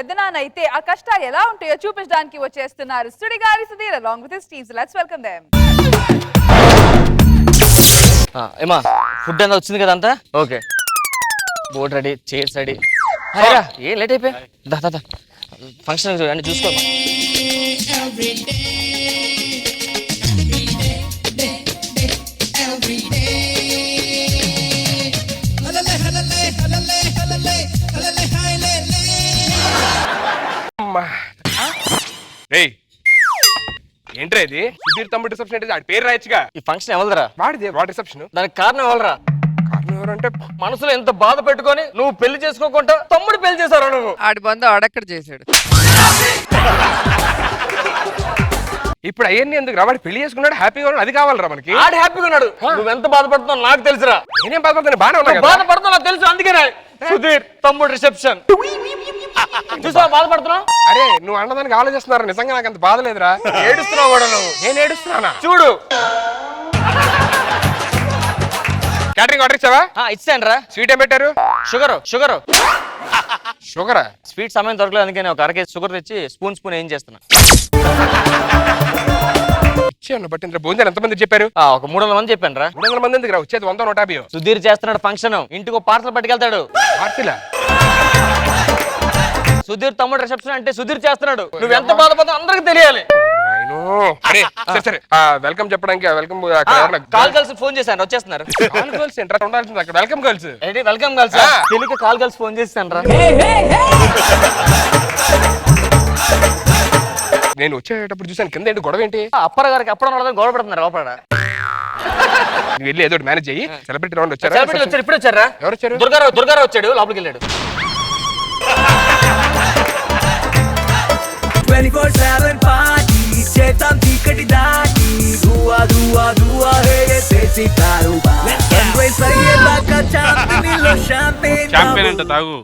పెద్దనాన్న అయితే ఆ కష్టాలు ఎలా ఉంటాయో చూపించడానికి వచ్చేస్తున్నారు Sudigali Sudheer along with his teams. Let's welcome them. ఏమా ఫుడ్ అంతా వచ్చింది కదా అంతా okay board ready chairs ready ఏ లేట్ అయిపోయా దా ఫంక్షన్ అన్ని చూసుకో ఏంట్రా ఇది సుధీర్ తమ్ముడు రిసెప్షన్ అంటే ఆడి పేరు రాయొచ్చుగా. ఈ ఫంక్షన్ ఎవరిదరా? వాడిదే వాడి రిసెప్షన్. దానికి కారణం ఎవరురా? కారణం ఎవరంటే మనసులో ఎంత బాధ పెట్టుకొని నువ్వు పెళ్లి చేసుకోకుండా తమ్ముడు పెళ్లి చేశారు నువ్వు. ఆడి బంధు ఆడక్కడ చేశాడు. ఇప్పుడు అవన్నీ ఎందుకు రా? వాడు పెళ్లి చేసుకున్నాడు, హ్యాపీగా ఉన్నాడు, అది కావాలరా మనకి. ఆడు హ్యాపీగా ఉన్నాడు, నువ్వు ఎంత బాధపడుతున్నావు నాకు తెలుసురా. నేనేం బాధపడుతున్నా, బాగానే ఉన్నా. బాధపడుతున్నా నాకు తెలుసు, అందుకే సుధీర్ తమ్ముడు రిసెప్షన్ చూసా బాధపడుతున్నావు. అరే నువ్వు అన్నదానికి ఆలోచిస్తున్నారా? నిజంగా నాకు అంత బాధ లేదురా. ఏడుస్తున్నావు కూడా నువ్వు. నేను ఏడుస్తున్నానా? చూడు క్యాటరింగ్ ఆర్డర్ ఇచ్చావా? ఇచ్చాను రా. స్వీట్ ఏం పెట్టారు? షుగర్ షుగరా? స్వీట్ సమయం దొరకలేదు, అందుకని ఒక అరకేజీ షుగర్ తెచ్చి స్పూన్ ఏం చేస్తున్నా. ఇచ్చాను బట్ ఇంత భోజనం ఎంతమంది చెప్పారు? ఒక 300 మంది చెప్పాను రా. 300 మంది ఎందుకు రా? వచ్చేది 100 150. సుధీర్ చేస్తున్నాడు ఫంక్షన్, ఇంటికి పార్సల్ పట్టుకెళ్తాడు. పార్సలా? సుధీర్ తమ్ముడు రిసెప్షన్ అంటే సుధీర్ చేస్తున్నాడు, నువ్వు ఎంత బాధపడుతున్నావు అందరికి తెలియాలి. సరే వెల్కమ్ చెప్పడానికి వెల్కమ్ కాల్ గర్ల్స్ ఫోన్ చేశాను, వచ్చేస్తున్నారు. కాల్ గర్ల్స్ ఏంట్రా ఉండాల్సింది అక్కడ? వెల్కమ్ గర్ల్స్ ఏంటి? వెల్కమ్ గర్ల్స్ తెలియక కాల్ గర్ల్స్ ఫోన్ చేశాను రా. నేను వచ్చేటప్పుడు చూసాను కింద ఏంటి గొడవ ఏంటి? అప్పర గారికి అప్పుడు గొడవ పడుతున్నారు లోపల. నువ్వు వెళ్ళి ఏదో మేనేజ్ అయ్యి సెలబ్రిటీ రౌండ్ వచ్చారా? ఇప్పుడు వచ్చారా? ఎవరు వచ్చారు? దుర్గారావు వచ్చాడు, లోపలికి వెళ్ళాడు. 24/7 party చేతం చీకటి దాటి దువా దువా దువా హే చేసి కారుబా ఎండ్రైస్ అయ్యేదాకా చాంపియన్లో షాంపెయిన్ అంట తాగు.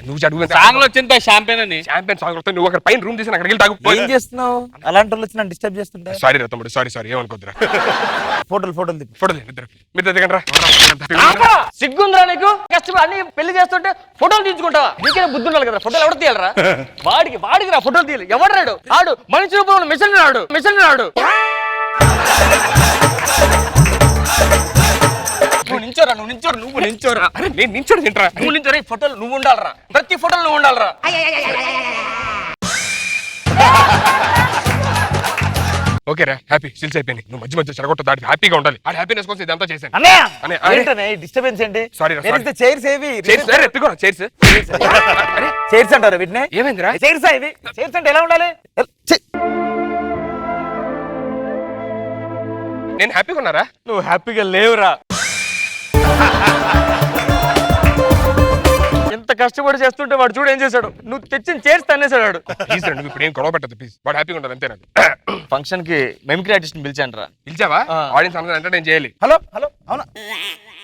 నువ్వు చదువు సాంగ్ లో వచ్చింది షాంపెయిన్ అని. షాంపెయిన్ సాంగ్ వస్తే నువ్వు అక్కడ పైన రూమ్ తీసి అక్కడికి వెళ్ళి తాగు. ఏం చేస్తున్నావు? అలాంటి వాళ్ళు వచ్చి నన్ను డిస్టర్బ్ చేస్తుంటా. సారీ రా తమ్ముడు, సారీ ఏమనుకోద్దురా. ఫోటోలు ఫోటోలు మీరు దగ్గర సిగ్గుందిరా నీకు? కష్టపడి అన్ని పెళ్లి చేస్తుంటే ఫోటోలు తీయించుకుంటావా? నీకే బుద్ధి ఉండాలి కదా, ఫోటోలు ఎవరు తీయాలరా? వాడికి రా ఫోటోలు తీయాలి. ఎవడు రాడు? ఆడు మనిషి రూపంలో మిషన్ రాడు. నువ్వు నించోరా. అరే నేను నించోడు తింటరా? నువ్వు నించోరా. ఈ ఫోటోలు నువ్వు ఉండాలరా, ప్రతి ఫోటోలు నువ్వు ఉండాలరా. ఓకే రా, హ్యాపీ సిల్స్ అయిపోయింది. నువ్వు మధ్య చెడగొట్టు దాటి హ్యాపీగా ఉండాలి. ఆ హ్యాపీనెస్ కోసం ఇదంతా చేశాను. డిస్టర్బెన్స్ ఏంటి? సారీ చైర్స్ ఏవి? చైర్స్ అంటారు వీటిని? ఏమైందిరా? చైర్స్ ఇవి? చైర్స్ అంటే ఎలా ఉండాలి? నేను హ్యాపీగా ఉన్నారా? నువ్వు హ్యాపీగా లేవురా. ఎంత కష్టపడి చేస్తుంటే వాడు చూడు ఏం చేశాడు. నువ్వు తెచ్చిన చైర్స్ తన్నేశాడు. ప్లీజ్ నువ్వు ఇప్పుడు ఏం గొడవ పెట్టదు ప్లీజ్. వాడు హ్యాపీగా ఉండాలి అంతే. నాకు ఫంక్షన్ కి మెమిక్రీ ఆర్టిస్ట్ పిలిచాను రా. పిలిచావా? ఆడియన్స్ అందరూ ఎంటర్టైన్ చేయాలి. హలో అవునా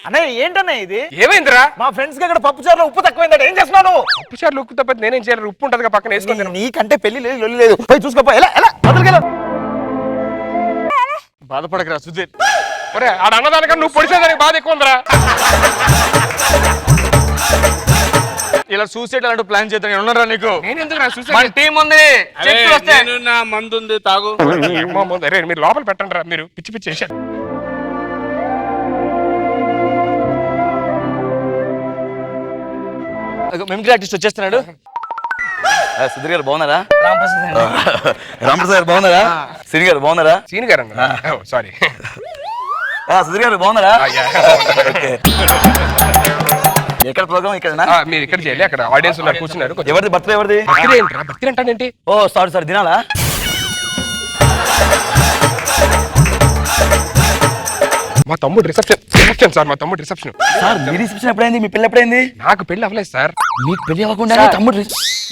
అన్నయ్య? ఏంటన్నయ్య ఇది? ఏమైందిరా? మా ఫ్రెండ్స్ కి అక్కడ పప్పు చారులో ఉప్పు తక్కువైందా? ఏం చేస్తున్నావు? ఉప్పు చారులో ఉప్పు తప్ప నేనేం చేయాలి? ఉప్పు ఉంటుంది పక్కన వేసుకొని. నీకంటే పెళ్లి లేదు, పోయి చూసుకోపో. ఎలా బాధపడకరా సుధీర్. ఒరే ఆడ అన్నదానికన్నా నువ్వు పొడిచేదానికి బాధ ఎక్కువ ఉందిరా. ఇలా సూసైడ్ అలాంటి ప్లాన్ చేద్దాం ఉన్నారా నీకు? నేను ఎందుకు మన టీం ఉంది, నా మందు ఉంది తాగు. అరే మీరు లోపల పెట్టండి రా, మీరు పిచ్చి చేశారు. మెమిక్రీ ఆర్టిస్ట్ వచ్చేస్తున్నాడు. సుధీర్ గారు బాగున్నారా? రామప్రసాద్ గారు బాగున్నారా? శ్రీని గారు బాగున్నారా? సీని గారు సారీ సుధీర్ గారు బాగున్నారా? ఎక్కడ ప్రోగ్రామ్? ఇక్కడ మీరు ఇక్కడ చేయాలి. అక్కడ ఆడియన్స్ ఉన్నారు, కూర్చున్నారు. ఎవరిది బర్త్డే? ఎవరిది బర్త్డే అంటాడేంటి? ఓ సారీ దినాలా? మా తమ్ముడు రిసెప్షన్ సార్. మా తమ్ముడు రిసెప్షన్ సార్. మీ రిసెప్షన్ ఎప్పుడైంది? మీ పెళ్లి ఎప్పుడైంది? నాకు పెళ్లి అవ్వలేదు సార్. మీకు పెళ్లి అవ్వకుండా తమ్ముడు?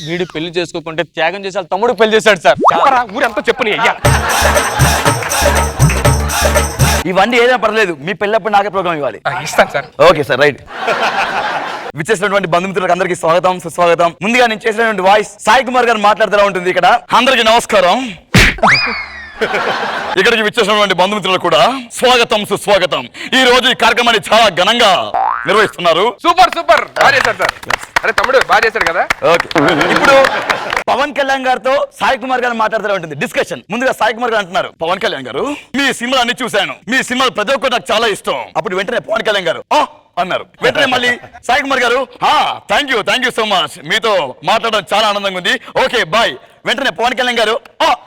వీడు పెళ్లి చేసుకోకుంటే త్యాగం చేసి తమ్ముడు పెళ్లి చేశాడు సార్. చెప్పరా ఊరంతా చెప్పు. అయ్యా ఇవన్నీ ఏదైనా పర్లేదు, మీ పెళ్ళప్పుడు నాకే ప్రోగ్రామ్ ఇవ్వాలి. ఇస్తాను సార్. Okay sir, right. విచ్చేసినటువంటి బంధుమిత్రులకు అందరికీ స్వాగతం సుస్వాగతం. ముందుగా నేను చేసినటువంటి వాయిస్ సాయి కుమార్ గారు మాట్లాడుతూ ఉంటుంది. ఇక్కడ అందరికీ నమస్కారం. ఇక్కడికి విచ్చేసినటువంటి బంధుమిత్రులకు కూడా స్వాగతం సుస్వాగతం. ఈ రోజు ఈ కార్యక్రమాన్ని చాలా ఘనంగా నిర్వహిస్తున్నారు. సూపర్ సూపర్ బాగా చేశారు సార్. అరే తమ్ముడు బాగా చేశాడు కదా. ఓకే, ఇప్పుడు పవన్ కళ్యాణ్ గారితో సాయి కుమార్ గారు మాట్లాడుతూ ఉంటుంది డిస్కషన్. ముందుగా సాయి కుమార్ గారు అంటున్నారు, పవన్ కళ్యాణ్ గారు మీ సినిమాలు అన్ని చూశాను, మీ సినిమాలు ప్రతి ఒక్కటి నాకు చాలా ఇష్టం. అప్పుడు వెంటనే పవన్ కళ్యాణ్ గారు అన్నారు. వెంటనే మళ్ళీ సాయి కుమార్ గారు థ్యాంక్ యూ సో మచ్, మీతో మాట్లాడడం చాలా ఆనందంగా ఉంది, ఓకే బాయ్. వెంటనే పవన్ కళ్యాణ్ గారు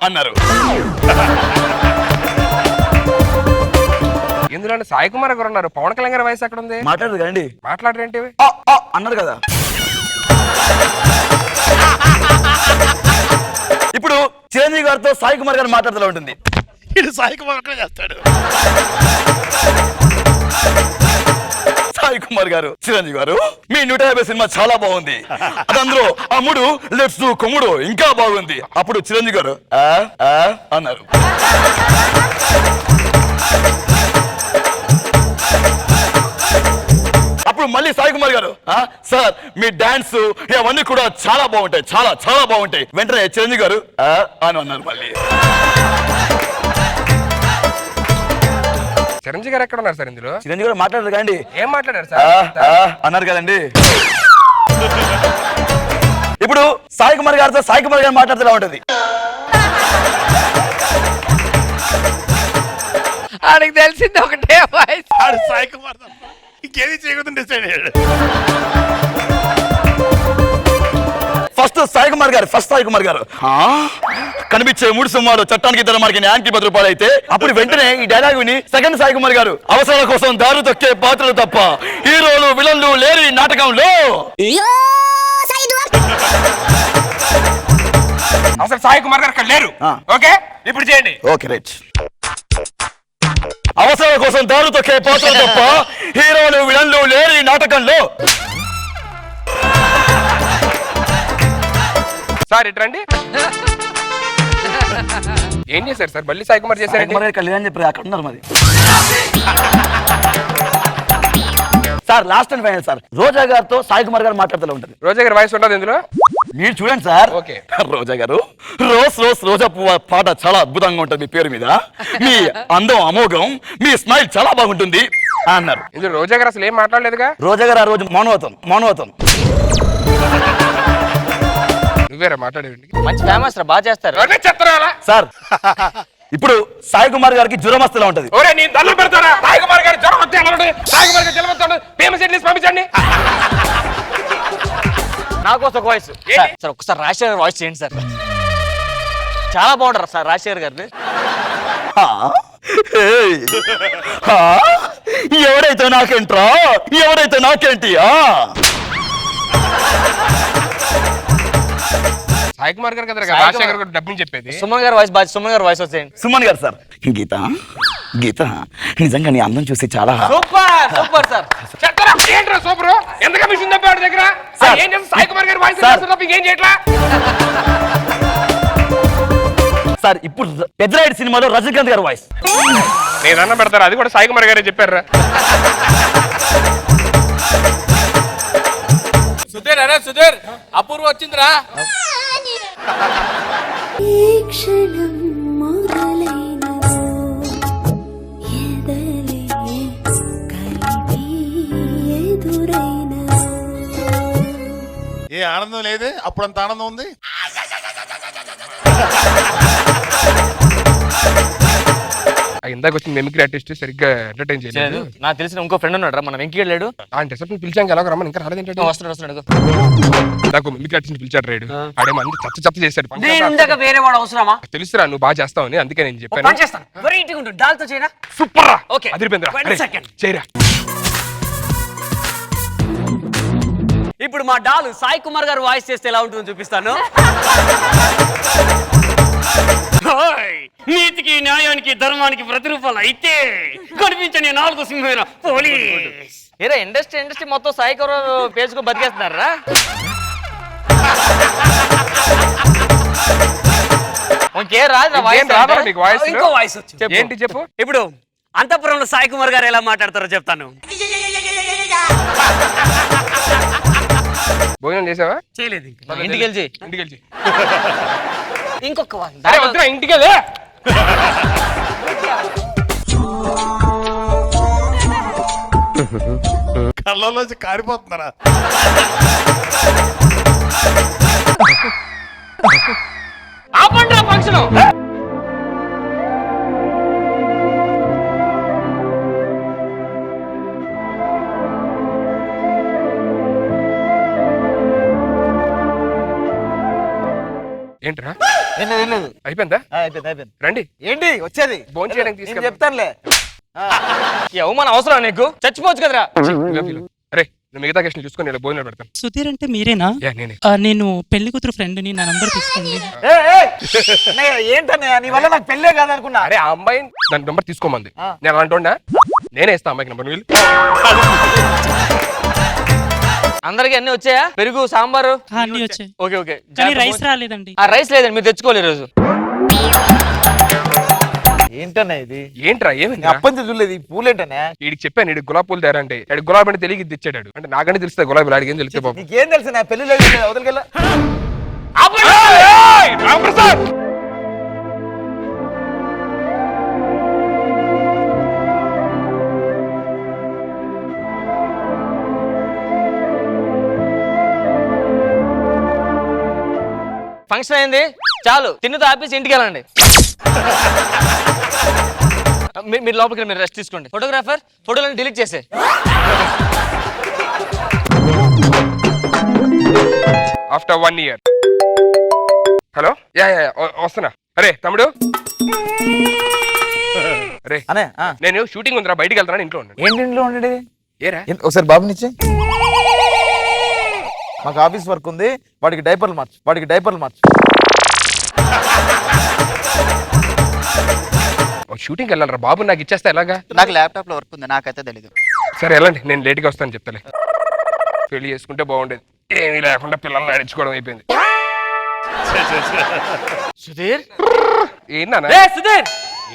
అన్నారు. ఇందులో సాయి కుమార్ గారు ఉన్నారు, పవన్ కళ్యాణ్ గారి వయసు ఎక్కడ ఉంది? మాట్లాడదు కదండి, మాట్లాడరేంటి? అన్నారు కదా. ఇప్పుడు చిరంజీవి గారితో సాయి కుమార్ గారు మాట్లాడుతూ ఉంటుంది. సాయి కుమార్ అక్కడ చేస్తాడు. సాయి కుమార్ గారు, చిరంజీవి గారు మీ 150 సినిమా చాలా బాగుంది, అదందరూ అమ్ముడు లెట్స్ కొమ్ముడు ఇంకా బాగుంది. అప్పుడు చిరంజీవి గారు అన్నారు. అప్పుడు మళ్ళీ సాయి కుమార్ గారు సార్ మీ డాన్స్ అవన్నీ కూడా చాలా బాగుంటాయి, చాలా చాలా బాగుంటాయి. వెంటనే చిరంజీవి గారు అని అన్నారు. మళ్ళీ చిరంజీవి గారు ఎక్కడ ఉన్నారు సార్ ఇందులో? చిరంజీవి గారు మాట్లాడారు కదండి. ఏం మాట్లాడారు సార్? అన్నారు కదండి. ఇప్పుడు సాయి కుమార్ గారితో సాయి కుమార్ గారు మాట్లాడుతూ ఉంటది. ఆడికి తెలిసింది ఒకటే వాయిస్. సాయి కుమార్ ఇంకేది చేయకూడదు డిసైడ్ అయ్యాడు. ఫస్ట్ సాయి కుమార్ గారు కనిపించే 3 సింహాలు చట్టానికి ఇద్దరు మనకి న్యాయానికి 10 రూపాయలు అయితే, అప్పుడు వెంటనే ఈ డైలాగ్ విని సెకండ్ సాయి కుమార్ గారు అవసరాల కోసం దారు తొక్కే పాత్రలు తప్ప హీరోలు విలన్లు లేరు ఈ నాటకంలో. అసలు సాయి కుమార్ గారు అక్కడ లేరు. ఓకే ఇప్పుడు చేయండి. Okay right. అవసరాల కోసం దారు తొక్కే పాత్రలు తప్ప హీరోలు విలన్లు లేరు ఈ నాటకంలో. సార్ ఇట్రండి. ఏం చేశారు సార్? మళ్ళీ సాయి కుమార్ చేశారు. కళ్యాణ్ చెప్పారు అక్కడ ఉన్నారు మరి. Sir last and final sir, Roja గారితో సాయి కుమార్ గారు మాట్లాడుతూ ఉంటుంది. రోజా గారి వాయిస్ ఉండదు ఇందులో? మీరు చూడండి సార్. ఓకే. రోజా గారు రోజా పువ్వు పాట చాలా అద్భుతంగా ఉంటుంది మీ పేరు మీద, మీ అందం అమోఘం, మీ స్మైల్ చాలా బాగుంటుంది అన్నారు. ఇందులో రోజా గారు అసలు ఏం మాట్లాడలేదుగా? రోజా గారు ఆ రోజు మౌనవతం. నువ్వేరా మాట్లాడేది? మంచి ఫేమస్ రా, బాగా చేస్తారు. సార్ ఇప్పుడు సాయి కుమార్ గారికి జ్వరం వస్తూలా ఉంటది. ఓరే నీ దండం పెడతారా? సాయి కుమార్ గారు జ్వరం వస్తే అన్నాడు, సాయి కుమార్ గారు జ్వరం వస్తాడు, ఫేమస్ ఎట్లీస్ట్ పంపించండి. నాకోసం ఒక వాయిస్ సార్, ఒకసారి రాజశేఖర్ వాయిస్ చేయండి సార్. చాలా బాగుంటారు సార్ రాజశేఖర్ గారిని. ఎవడైతే నాకేంటి సాయి కుమార్ గారు కదా రాజశేఖర్ గారు డబ్బింగ్ చెప్పేది. సుమన్ గారు వాయిస్ వచ్చేయండి. సుమన్ గారు సార్. గీత నిజంగా నీ అందం చూసి చాలా సూపర్ సార్. ఏంట్రా సూపర్? ఎందుకు మిషన్ తప్పాడు దగ్గర? ఏం చేస్తా సాయి కుమార్ గారు వాయిస్ తప్పింగ్ ఏం చేయట్లా సార్? ఇప్పుడు పెద్దరాయుడు సినిమాలో రజనీకాంత్ గారు వాయిస్. నేను అన్నం పెడతారా? అది కూడా సాయి కుమార్ గారే చెప్పారా? సుధీర్ అపూర్వ వచ్చిందిరా. ఏ ఆనందం లేదే, అప్పుడంత ఆనందం ఉంది. ఇందాక వచ్చిన మిమిక్రీ ఆర్టిస్ట్ సరిగ్గా ఎంటర్టైన్ చేయలేదు. నాకు తెలిసిన ఇంకో ఫ్రెండ్ ఉన్నాడు, మన వెంకీ వెళ్ళాడు. పిలిచాం ఎలా రమ్మని ఇంకా రాలేదు. వస్తున్నాడు. నాకు మిమిక్రీ ఆర్టిస్ట్ పిలిచాడు రేడు. ఆడేమో అన్ని చెత్త చేశాడు. వేరే వాడు అవసరమా? తెలుసురా నువ్వు బాగా చేస్తావని, అందుకే నేను చెప్పాను. డాల్తో చేయనా? సూపర్ రా. ఓకే అదిరిపోయిందిరా. చేయరా. ఇప్పుడు మా డాలు సాయి కుమార్ గారు వాయిస్ చేస్తే ఎలా ఉంటుందో చూపిస్తాను. నీతికి న్యాయానికి ధర్మానికి ప్రతిరూపాలు అయితే కనిపించని 4 సింహమైన పోలీస్. ఏరా ఇండస్ట్రీ మొత్తం సాయి కుమార్ పేజ్కు బతికేస్తున్నారా? ఏంటి చెప్పు. ఇప్పుడు అంతఃపురంలో సాయి కుమార్ గారు ఎలా మాట్లాడతారో చెప్తాను. భోజనం చేసావా? చేయలేదు. ఇంటికి వెళ్ళి ఇంకొక ఇంటికి వెళ్ళే. కళ్ళలోంచి కారిపోతున్నారా? ఆపండి ఫంక్షన్. ఏంట్రా లేదు అయిపోయిందా? అయిపోయింది రండి ఏంటి వచ్చేది భోజనం చేయడానికి నేను తీసుకెళ్తాను. చెప్తానులే. ఈ అవమానం అవసరం నీకు? చచ్చిపోవచ్చు కదరా. అరే నువ్వు మిగతా క్వశ్చన్ చూసుకొని నేను భోజనం పెడతాను. సుధీర్ అంటే మీరేనా? నేనే. నేను పెళ్లి కూతురు ఫ్రెండ్ని, నా నంబర్ తీసుకోండి. అన్నయ్య, ఏంటన్నయ్య నీ వల్ల నాకు పెళ్ళే కాదనుకున్నా. అరే ఆ అమ్మాయి దాని నెంబర్ తీసుకోమంది. నేను అలాంటి నేనే ఇస్తా అమ్మాయికి నెంబర్. వీళ్ళు అందరికి అన్ని వచ్చాయా? పెరుగు, సాంబారు అన్ని వచ్చాయి, ఓకే ఓకే. కానీ రైస్ రాలేదండి. ఆ రైస్ లేదండి, మీరు తెచ్చుకోవాలి ఈ రోజు. ఏంటన్నయ్య ఇది? ఏంట్రా నేను ఏమైంది? అప్పంచి చూడలేదు. ఈ పూలేంటన్నయ్య? వీడికి చెప్పాను వీడికి గులాబీ పూలు తేరా అంటే గులాబీ అంటే తెలియక తెచ్చాడు. అంటే నాకంటే తెలుస్తుంది గులాబీ, ఆడికి ఏం తెలిస్తే బాబు. నీకేం తెలుసు నా పెళ్లి లేదు వదిలికెళ్ళ. రామప్రసాద్ ఫంక్షన్ అయింది చాలు, తిన్నుతో ఆపేసి ఇంటికి వెళ్ళండి. మీరు లోపలికి రండి, మీరు రెస్ట్ తీసుకోండి. ఫోటోగ్రాఫర్ ఫోటోలను డిలీట్ చేసే. After 1 year. హలో యా వస్తున్నా. అరే తమ్ముడు, అరే అనే నేను షూటింగ్ ఉందిరా, బయటికి వెళ్తాను, ఇంట్లో ఉన్నాను. ఏంటి ఇంట్లో ఉండేది? ఏరా ఒకసారి బాబునిచ్చి. మాకు ఆఫీస్ వర్క్ ఉంది, వాడికి డైపర్లు మార్చు. షూటింగ్కి వెళ్ళాలరా బాబు, నాకు ఇచ్చేస్తా ఎలాగా? నాకు ల్యాప్టాప్ లో వర్క్ ఉంది, నాకైతే తెలీదు. సరే వెళ్ళండి, నేను లేట్గా వస్తాను చెప్తాలే. పెళ్లి చేసుకుంటే బాగుండేది, ఏమీ లేకుండా పిల్లల్ని నడించుకోవడం అయిపోయింది. సుధీర్ ఏంటన్నా? సుధీర్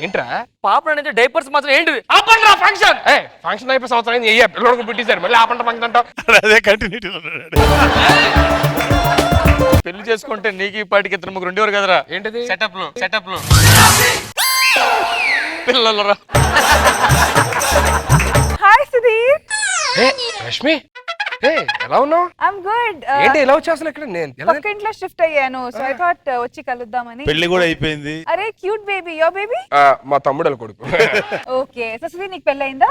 ఏంట్రా పాప అంటే డైపర్స్ మాత్రం ఏంటిది? ఆపండి ఫంక్షన్. ఫంక్షన్ అయిపోయి సంవత్సరం అయింది, పిల్లలకు పెట్టేశారు, మళ్ళీ ఆపంట ఫంక్షన్ అంటావు. అదే కంటిన్యూటీ. పెళ్లి చేసుకుంటే నీకు ఈ పాటికి ఇద్దరు ముగ్గురు ఉండేవారు కదరా. ఏంటిది? సెటప్ లో పిల్లలరా. హాయ్ సుధీర్. రష్మి ఎలా ఉన్నావు? I'm good. ఏంటి ఎలా వచ్చావు అసలు? ఇక్కడ నేను పక్క ఇంట్లో షిఫ్ట్ అయ్యాను, సో ఐ థాట్ వచ్చి కలుద్దామని. పెళ్లి కూడా అయిపోయింది. అరే క్యూట్ బేబీ, యువర్ బేబీ. మా తమ్ముడు కొడుకు. ఓకే, సో సుధీర్ నీకు పెళ్ళి అయిందా?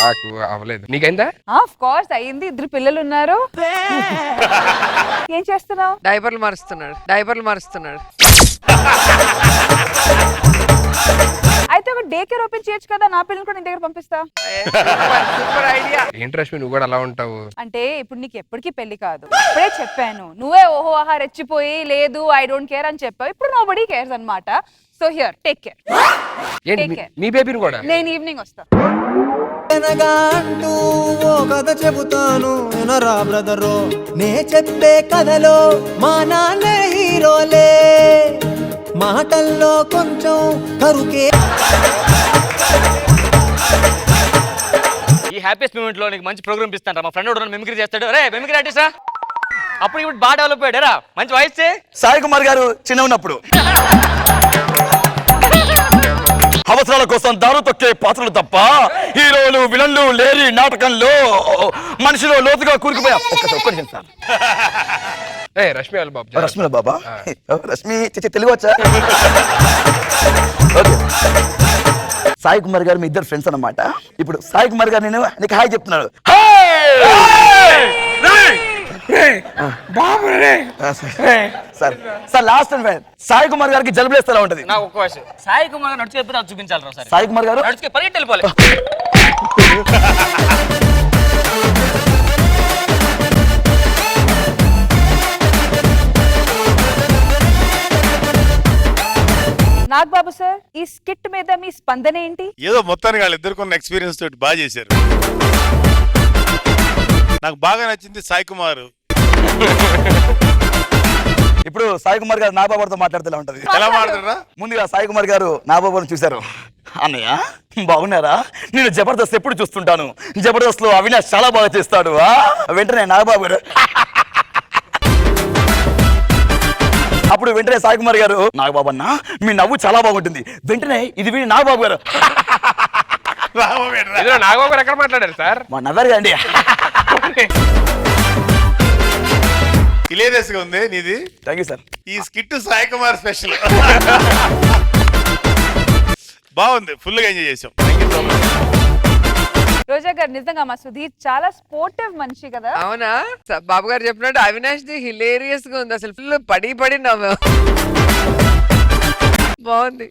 నాకు అవ్వలేదు, నీకైందా? ఆఫ్ కోర్స్ అయ్యింది, ఇద్దరు పిల్లలు ఉన్నారు. ఏం చేస్తున్నావు? డైపర్లు మారుస్తున్నాడు. అయితే ఒక డే కేర్ ఓపెన్ చేయొచ్చు కదా, నా పిల్లలు కూడా నీ దగ్గర పంపిస్తా. Super idea. ఏంటి రష్మి నువ్వు కూడా అలా ఉంటావు? అంటే ఇప్పుడు నీకు ఎప్పటికీ పెళ్లి కాదు, ఇప్పుడే చెప్పాను. నువ్వే ఓహో ఆహా రెచ్చిపోయి లేదు ఐ డోంట్ కేర్ అని చెప్పావు. ఇప్పుడు నో బడీ కేర్స్ అన్నమాట. So here take care. ఏంటి మీ బేబీని కూడా? నేను ఈవినింగ్ వస్తా. అంటూ ఓ కథ చెబుతాను వినరా బ్రదరో, నే చెప్పే కథలో మా నాన్న హీరోలే, మాటల్లో కొంచెం కరుకే. ఈ హ్యాపీయెస్ట్ మూమెంట్ లో నీకు మంచి ప్రోగ్రామ్ ఇస్తాను. మా ఫ్రెండ్ కూడా మిమిక్రీ చేస్తాడు. రే మిమిక్రీ ఆర్టిస్టా, అప్పుడు ఇప్పుడు బాగా డెవలప్ అయ్యాడు. మంచి వాయిస్ చే. సాయి కుమార్ గారు చిన్న ఉన్నప్పుడు అవసరాల కోసం దారు తొక్కే పాత్రలు తప్ప హీరోలు విలన్లు లేరి నాటకంలో మనిషిలో లోతుగా కూరుకుపోయా. ఒక్కటి సార్. రష్మి వాళ్ళ బాబు. రష్మిల బాబా? రష్మి తెలుగు వచ్చా? సాయి కుమార్ గారు మీ ఇద్దరు ఫ్రెండ్స్ అన్నమాట. ఇప్పుడు సాయి కుమార్ గారు నేను నీకు హాయ్ చెప్తున్నాడు. సార్ లాస్ట్ సాయి కుమార్ గారికి జలుబులేస్తా ఉంటది. నాకు ఒక్క వాయిస్. సాయి కుమార్ గారు నడుచుకు చెప్పి చూపించాలి. సరే సాయి కుమార్ గారు నడుచుకు పరిగెట్టి వెళ్ళిపోవాలి. నాగ్ బాబు సార్, ఈ స్కిట్ మీద మీ స్పందన ఏంటి? ఏదో మొత్తానికి వాళ్ళిద్దరికి ఉన్న ఎక్స్పీరియన్స్ తోటి బాగా చేశారు. నాకు బాగా నచ్చింది సాయి కుమార్. ఇప్పుడు సాయి కుమార్ గారు నాగబాబుతో మాట్లాడుతూ ఉంటది. ఎలా మాట్లాడరా? ముందుగా సాయి కుమార్ గారు నాగబాబుని చూశారు. అన్నయ్య బాగున్నారా? నేను జబర్దస్త్ ఎప్పుడు చూస్తుంటాను, జబర్దస్త్ లో అవినాష్ చాలా బాగా చేస్తాడు. వెంటనే నాగబాబు గారు అప్పుడు వెంటనే సాయి కుమార్ గారు నాగబాబు అన్న మీ నవ్వు చాలా బాగుంటుంది. వెంటనే ఇది విని నాగబాబు గారు నాగబాబు గారు ఎక్కడ మాట్లాడారు సార్? మా నవ్వారు కదండి. హిలేరియస్ గా ఉంది నీది. Thank you sir. ఈ స్కిట్ సాయి కుమార్ స్పెషల్. బాగుంది, ఫుల్ గా ఎంజాయ్ చేసాం. రోజా గారు నిజంగా మా సుధీర్ చాలా స్పోర్టివ్ మనిషి కదా. అవునా? బాబు గారు చెప్పినట్టు అవినాష్ ది హిలేరియస్ గా ఉంది, అసలు ఫుల్ పడి నవ్వు. బాగుంది.